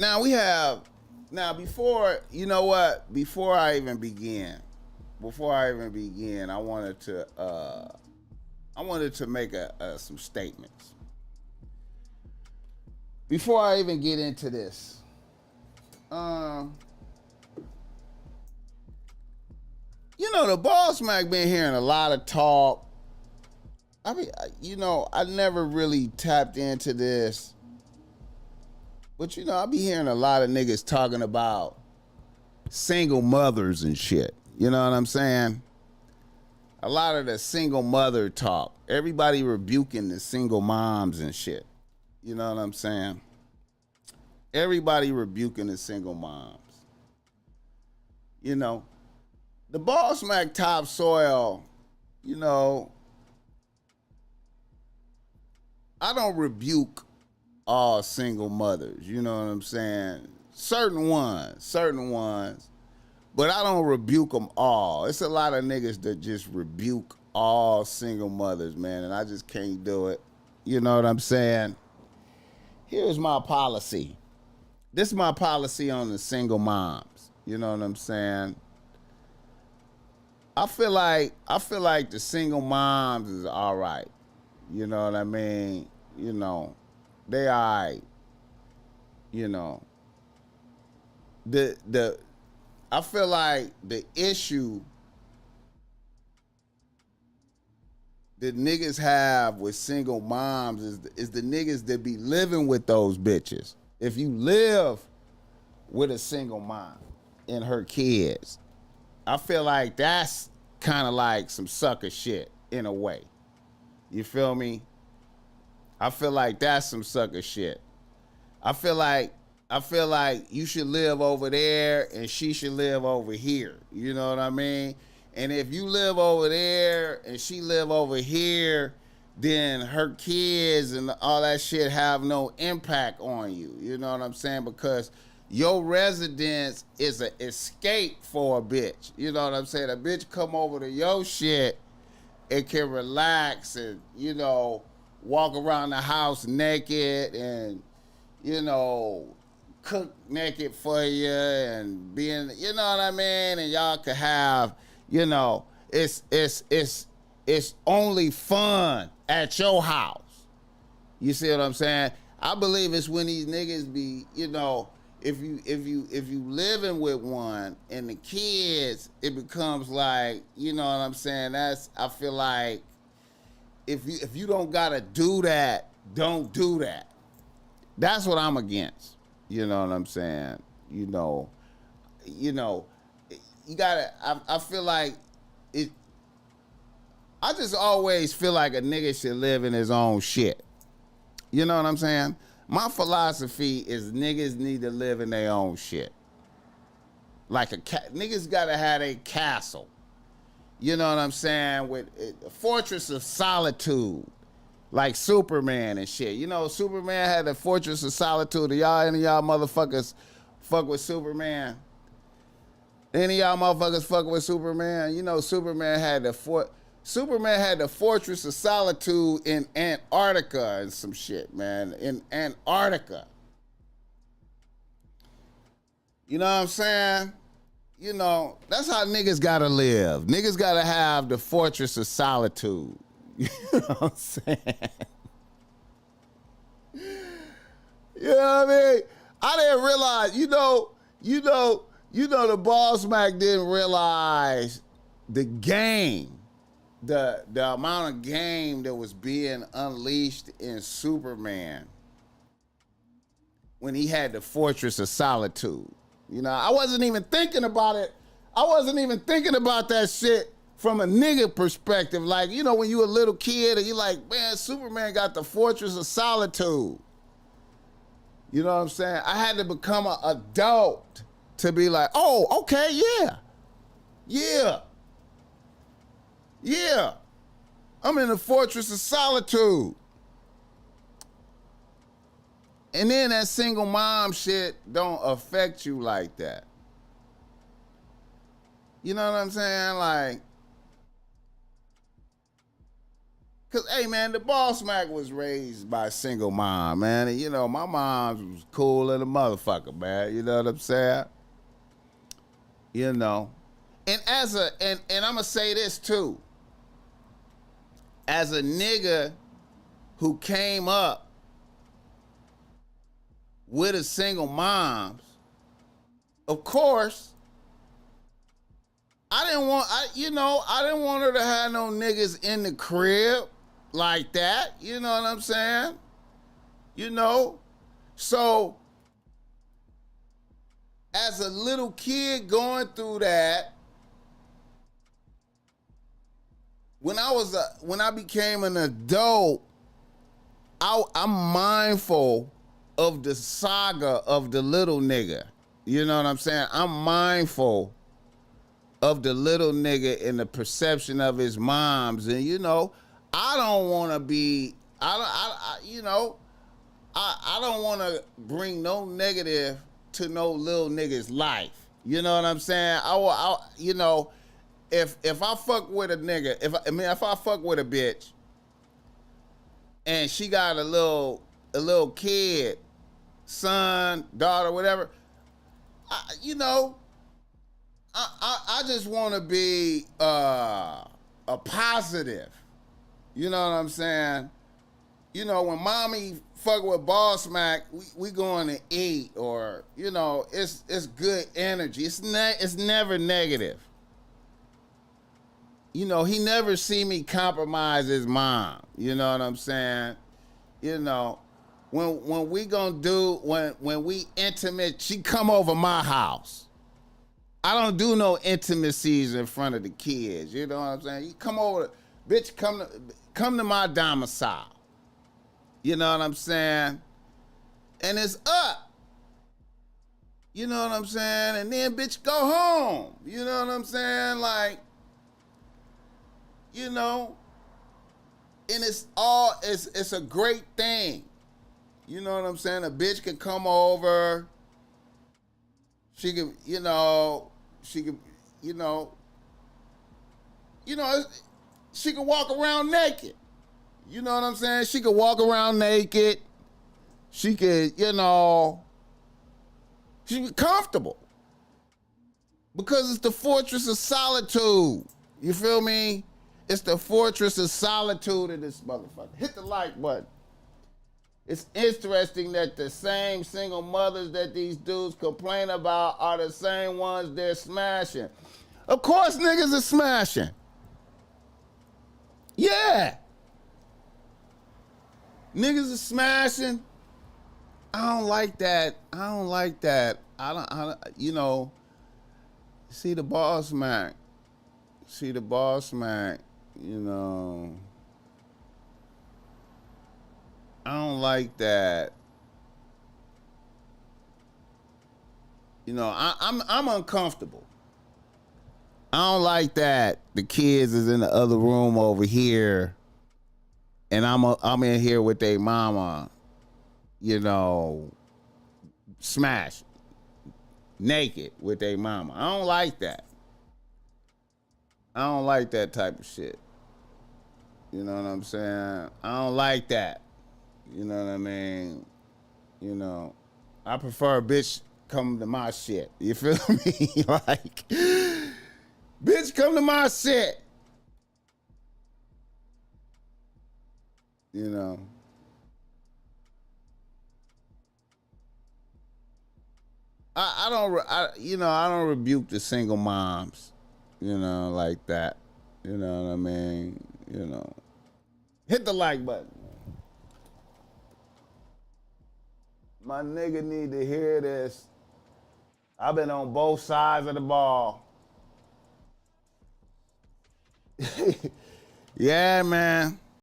Now we have now before you know what before I even begin I wanted to make some statements before I even get into this. Um, the BossMack been hearing a lot of talk. I mean, I never really tapped into this, but I be hearing a lot of niggas talking about single mothers and shit. You know what I'm saying? A lot of the single mother talk. Everybody rebuking the single moms and shit. You know what I'm saying? Everybody rebuking the single moms. The BossMack topsoil, I don't rebuke all single mothers. You know what I'm saying? Certain ones. But I don't rebuke them all. It's a lot of niggas that just rebuke all single mothers, man, and I just can't do it. You know what I'm saying? Here's my policy. This is my policy on the single moms. You know what I'm saying? I feel like the single moms is all right. You know what I mean? They all right. I feel like the issue that niggas have with single moms is the niggas that be living with those bitches. If you live with a single mom and her kids, I feel like that's kind of like some sucker shit in a way. You feel me? I feel like that's some sucker shit. I feel like you should live over there and she should live over here. You know what I mean? And if you live over there and she live over here, then her kids and all that shit have no impact on you. You know what I'm saying? Because your residence is an escape for a bitch. You know what I'm saying? A bitch come over to your shit and can relax and, walk around the house naked and, cook naked for you and being, you know what I mean? And y'all could have, it's only fun at your house. You see what I'm saying? I believe it's when these niggas be, if you living with one and the kids, it becomes like, you know what I'm saying? I feel like if you don't gotta do that, don't do that. That's what I'm against. You know what I'm saying? You gotta, I feel like it, I just always feel like a nigga should live in his own shit. You know what I'm saying? My philosophy is niggas need to live in their own shit. Like niggas gotta have a castle. You know what I'm saying? With a fortress of solitude. Like Superman and shit. Superman had the Fortress of Solitude. Any of y'all motherfuckers fuck with Superman? Any of y'all motherfuckers fuck with Superman? Superman had the Fortress of Solitude in Antarctica and some shit, man. In Antarctica. You know what I'm saying? That's how niggas gotta live. Niggas gotta have the Fortress of Solitude. You know what I'm saying? You know what I mean? I didn't realize, the BossMack didn't realize the game, the amount of game that was being unleashed in Superman when he had the Fortress of Solitude. I wasn't even thinking about it. I wasn't even thinking about that shit from a nigga perspective. Like, when you a little kid and you like, man, Superman got the Fortress of Solitude. You know what I'm saying? I had to become an adult to be like, oh, okay, yeah. I'm in the Fortress of Solitude. And then that single mom shit don't affect you like that. You know what I'm saying? Like, Cause hey man, the BossMack was raised by a single mom, man. And you know, my mom was cool as a motherfucker, man. You know what I'm saying? You know. And and I'ma say this too. As a nigga who came up with a single moms, of course, I didn't want her to have no niggas in the crib like that. You know what I'm saying? You know? So, as a little kid going through that, when I became an adult, I'm mindful of the saga of the little nigga. You know what I'm saying? I'm mindful of the little nigga and the perception of his moms. And you know, I don't want to be, you know, I don't want to bring no negative to no little nigga's life. You know what I'm saying? You know, if I fuck with a nigga, if I fuck with a bitch and she got a little kid, son, daughter, whatever, you know, I just want to be a positive. You know what I'm saying? You know, when mommy fuck with BossMack, we going to eat, or you know, it's good energy. It's never negative. You know, he never see me compromise his mom. You know what I'm saying? You know, when we gonna do when we intimate, she come over my house. I don't do no intimacies in front of the kids. You know what I'm saying? You come over, bitch, come to my domicile. You know what I'm saying? And it's up. You know what I'm saying? And then, bitch, go home. You know what I'm saying? Like, you know, and it's a great thing. You know what I'm saying? A bitch can come over. She can, you know, she can walk around naked. You know what I'm saying? She could walk around naked. She could, you know, she be comfortable. Because it's the fortress of solitude. You feel me? It's the fortress of solitude of this motherfucker. Hit the like button. It's interesting that the same single mothers that these dudes complain about are the same ones they're smashing. Of course niggas are smashing. Yeah. Niggas are smashing. I don't like that. I don't, you know, see the BossMack, you know. I don't like that. You know, I'm uncomfortable. I don't like that. The kids is in the other room over here, and I'm in here with their mama. You know, smash naked with their mama. I don't like that. I don't like that type of shit. You know what I'm saying? I don't like that. You know what I mean? You know, I prefer a bitch come to my shit. You feel me? Like, bitch, come to my shit. You know. I don't rebuke the single moms, you know, like that. You know what I mean? You know. Hit the like button. My nigga need to hear this. I've been on both sides of the ball. Yeah, man.